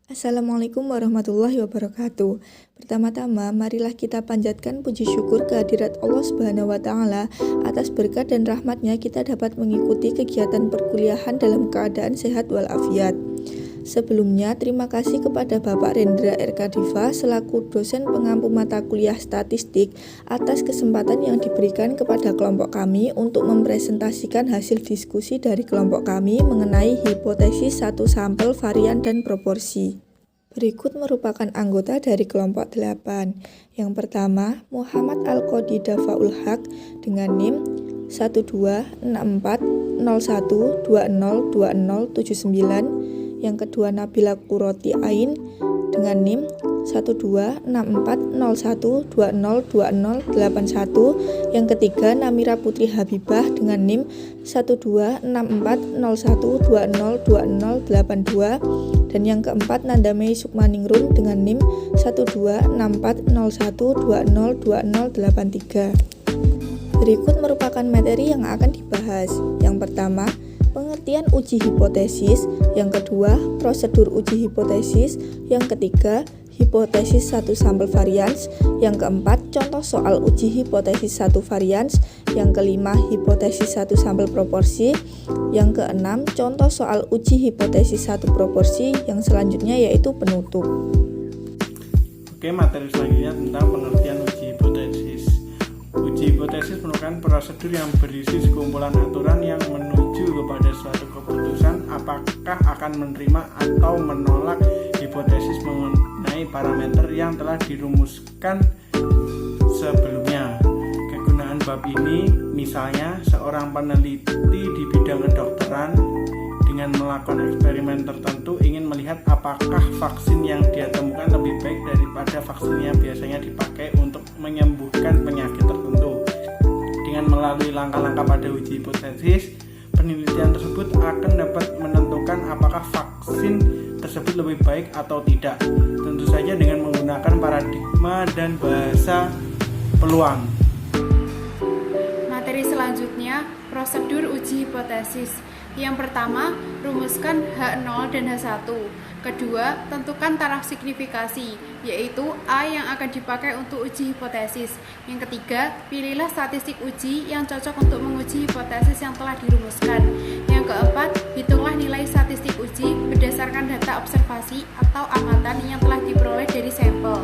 Assalamualaikum warahmatullahi wabarakatuh. Pertama-tama, marilah kita panjatkan puji syukur kehadirat Allah Subhanahu wa Ta'ala atas berkat dan rahmatnya kita dapat mengikuti kegiatan perkuliahan dalam keadaan sehat walafiat. Sebelumnya, terima kasih kepada Bapak Rendra R.K. Diva selaku dosen pengampu mata kuliah statistik atas kesempatan yang diberikan kepada kelompok kami untuk mempresentasikan hasil diskusi dari kelompok kami mengenai hipotesis satu sampel varian dan proporsi. Berikut merupakan anggota dari kelompok 8. Yang pertama, Muhammad Al-Qodi Dafaul Haq dengan NIM 126401202079. Yang kedua, Nabila Qurroti Ain dengan NIM 126401202081. Yang ketiga, Namira Putri Habibah dengan NIM 126401202082. Dan yang keempat, Nandamei Sukmaningrum dengan NIM 126401202083. Berikut merupakan materi yang akan dibahas. Yang pertama, pengertian uji hipotesis, yang kedua, prosedur uji hipotesis, yang ketiga, hipotesis satu sampel varians, yang keempat, contoh soal uji hipotesis satu varians, yang kelima, hipotesis satu sampel proporsi, yang keenam, contoh soal uji hipotesis satu proporsi, yang selanjutnya yaitu penutup. Oke, materi selanjutnya tentang pengertian uji hipotesis. Uji hipotesis merupakan prosedur yang berisi sekumpulan aturan yang menuju kepada suatu keputusan apakah akan menerima atau menolak hipotesis mengenai parameter yang telah dirumuskan sebelumnya. Kegunaan bab ini misalnya seorang peneliti di bidang kedokteran dengan melakukan eksperimen tertentu ingin melihat apakah vaksin yang dia temukan lebih baik daripada vaksin yang biasanya dipakai untuk menyembuhkan penyakit tertentu. Dengan melalui langkah-langkah pada uji hipotesis, penelitian tersebut akan dapat menentukan apakah vaksin tersebut lebih baik atau tidak, tentu saja dengan menggunakan paradigma dan bahasa peluang. Materi selanjutnya, prosedur uji hipotesis. Yang pertama, rumuskan H0 dan H1. Kedua, tentukan taraf signifikasi, yaitu A yang akan dipakai untuk uji hipotesis. Yang ketiga, pilihlah statistik uji yang cocok untuk menguji hipotesis yang telah dirumuskan. Yang keempat, hitunglah nilai statistik uji berdasarkan data observasi atau amatan yang telah diperoleh dari sampel.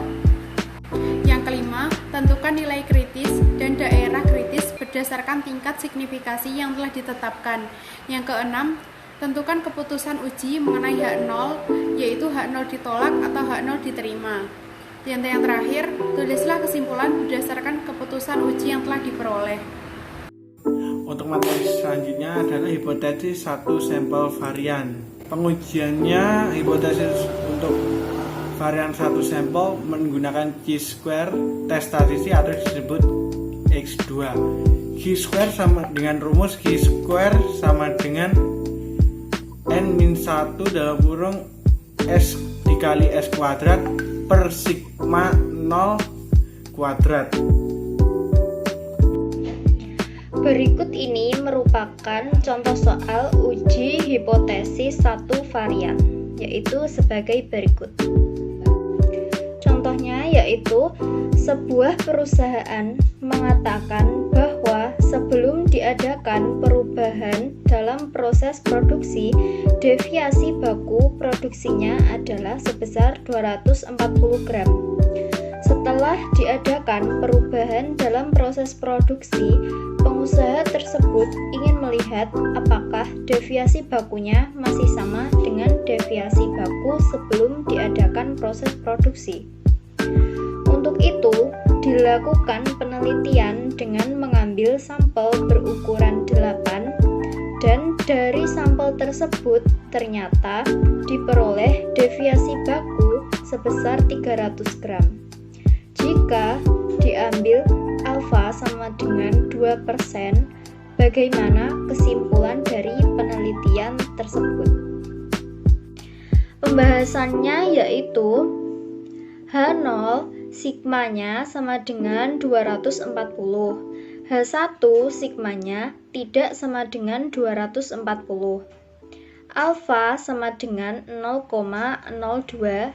Yang kelima, tentukan nilai kritis dan daerah kritis berdasarkan tingkat signifikasi yang telah ditetapkan. Yang keenam, tentukan keputusan uji mengenai H0, yaitu H0 ditolak atau H0 diterima. Dan yang terakhir, tulislah kesimpulan berdasarkan keputusan uji yang telah diperoleh. Untuk materi selanjutnya adalah hipotesis satu sampel varian. Pengujiannya hipotesis untuk varian satu sampel menggunakan chi-square tes statistik atau disebut X2. Chi-square sama dengan rumus chi-square sama dengan n-1 dalam kurung S dikali S kuadrat per sigma 0 kuadrat. Berikut ini merupakan contoh soal uji hipotesis satu varian, yaitu sebagai berikut. Contohnya yaitu sebuah perusahaan mengatakan bahwa sebelum diadakan perubahan dalam proses produksi, deviasi baku produksinya adalah sebesar 240 gram. Setelah diadakan perubahan dalam proses produksi, pengusaha tersebut ingin melihat apakah deviasi bakunya masih sama dengan deviasi baku sebelum diadakan proses produksi. Untuk itu, dilakukan penelitian dengan mengambil sampel berukuran 8 dan dari sampel tersebut ternyata diperoleh deviasi baku sebesar 300 gram. Jika diambil alfa sama dengan 2%, bagaimana kesimpulan dari penelitian tersebut? Pembahasannya yaitu H0 sigmanya sama dengan 240, H1 sigmanya tidak sama dengan 240. alfa sama dengan 0,02.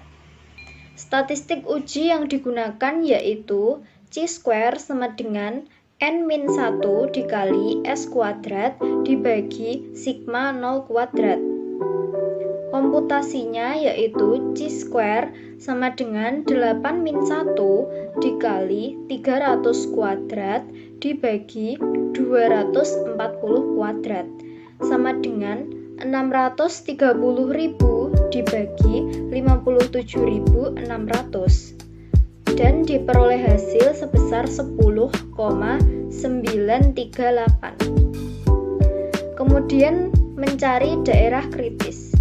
Statistik uji yang digunakan yaitu chi-square sama dengan n-1 dikali s kuadrat dibagi sigma 0 kuadrat. Komputasinya yaitu chi-square sama dengan 8-1 dikali 300 kuadrat dibagi 240 kuadrat sama dengan 630.000 dibagi 57.600 dan diperoleh hasil sebesar 10,938. Kemudian mencari daerah kritis.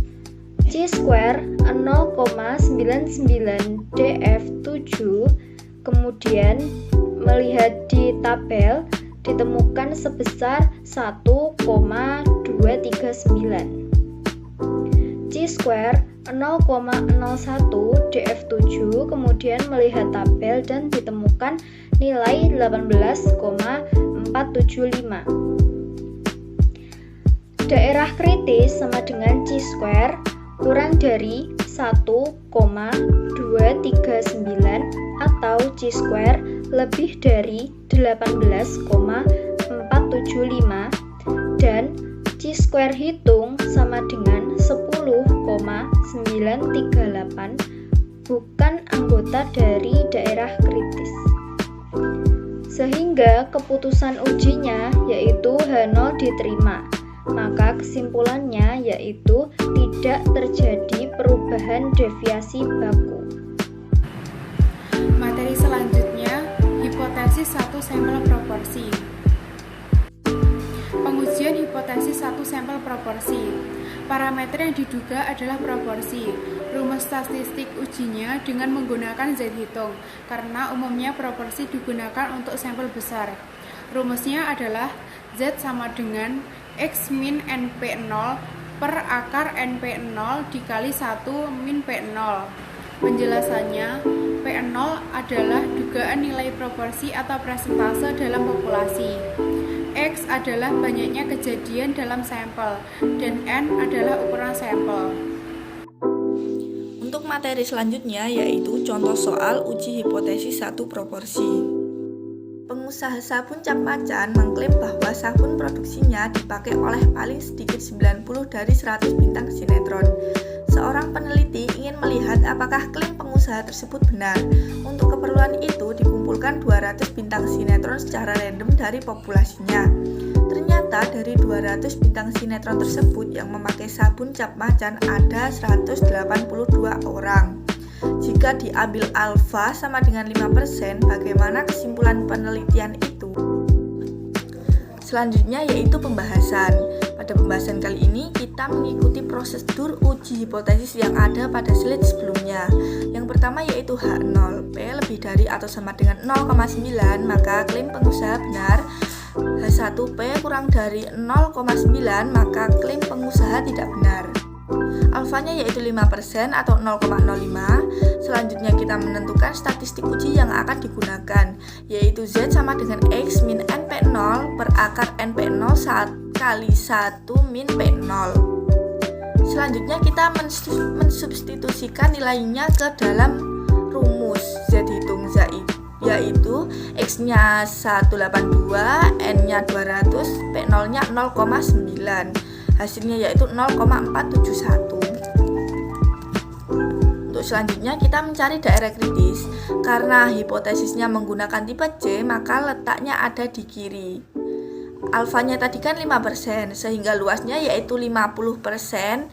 Chi-square 0,99 df7, kemudian melihat di tabel ditemukan sebesar 1,239. Chi-square 0,01 df7, kemudian melihat tabel dan ditemukan nilai 18,475. Daerah kritis sama dengan chi-square kurang dari 1,239 atau chi-square lebih dari 18,475 dan chi-square hitung sama dengan 10,938 bukan anggota dari daerah kritis. Sehingga keputusan ujinya yaitu H0 diterima. Maka kesimpulannya yaitu tidak terjadi perubahan deviasi baku. Materi selanjutnya, hipotesis satu sampel proporsi. Pengujian hipotesis satu sampel proporsi. Parameter yang diduga adalah proporsi. Rumus statistik ujinya dengan menggunakan Z hitung, karena umumnya proporsi digunakan untuk sampel besar. Rumusnya adalah Z sama dengan X min NP0 per akar NP0 dikali 1 min P0. Penjelasannya, P0 adalah dugaan nilai proporsi atau persentase dalam populasi. X adalah banyaknya kejadian dalam sampel, dan N adalah ukuran sampel. Untuk materi selanjutnya yaitu contoh soal uji hipotesis satu proporsi. Pengusaha sabun Cap Macan mengklaim bahwa sabun produksinya dipakai oleh paling sedikit 90 dari 100 bintang sinetron. Seorang peneliti ingin melihat apakah klaim pengusaha tersebut benar. Untuk keperluan itu dikumpulkan 200 bintang sinetron secara random dari populasinya. Ternyata dari 200 bintang sinetron tersebut yang memakai sabun Cap Macan ada 182 orang. Jika diambil alfa sama dengan 5%, bagaimana kesimpulan penelitian itu? Selanjutnya yaitu pembahasan. Pada pembahasan kali ini kita mengikuti prosedur uji hipotesis yang ada pada slide sebelumnya. Yang pertama yaitu H0, P lebih dari atau sama dengan 0,9, maka klaim pengusaha benar. H1P kurang dari 0,9, maka klaim pengusaha tidak benar. Alfanya yaitu 5% atau 0,05. Selanjutnya kita menentukan statistik uji yang akan digunakan, yaitu Z sama dengan X min NP0 per akar NP0 kali 1 min P0. Selanjutnya kita mensubstitusikan nilainya ke dalam rumus Z hitung Z, yaitu X-nya 182, N-nya 200, P0-nya 0,9. Hasilnya yaitu 0,471. Untuk selanjutnya kita mencari daerah kritis. Karena hipotesisnya menggunakan tipe C, maka letaknya ada di kiri. Alfanya tadi kan 5%, sehingga luasnya yaitu 50%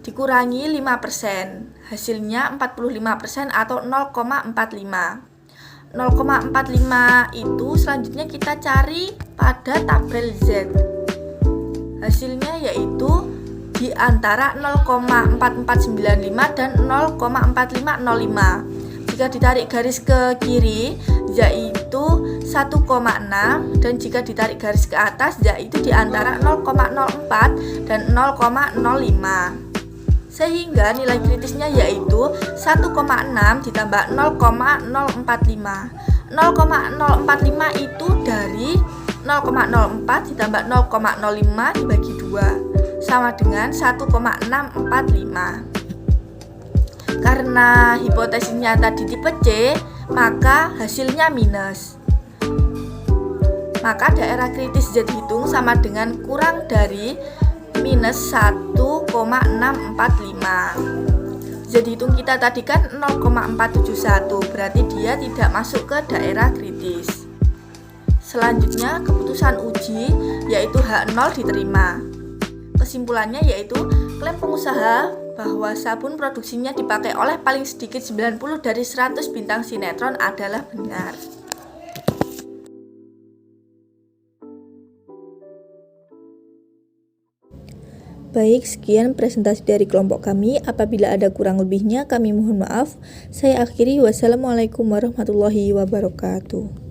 dikurangi 5%. Hasilnya 45% atau 0,45. 0,45 itu selanjutnya kita cari pada tabel Z. Hasilnya yaitu di antara 0,4495 dan 0,4505. Jika ditarik garis ke kiri, yaitu 1,6, dan jika ditarik garis ke atas, yaitu di antara 0,04 dan 0,05. Sehingga nilai kritisnya yaitu 1,6 ditambah 0,045. 0,045 itu dari 0,04 ditambah 0,05 dibagi 2. sama dengan 1,645. Karena hipotesisnya tadi tipe C, maka hasilnya minus. Maka daerah kritis Z hitung sama dengan kurang dari minus 1,645. Z hitung kita tadi kan 0,471, berarti dia tidak masuk ke daerah kritis. Selanjutnya keputusan uji yaitu H0 diterima. Kesimpulannya yaitu klaim pengusaha bahwa sabun produksinya dipakai oleh paling sedikit 90 dari 100 bintang sinetron adalah benar. Baik, sekian presentasi dari kelompok kami. Apabila ada kurang lebihnya, kami mohon maaf. Saya akhiri. Wassalamualaikum warahmatullahi wabarakatuh.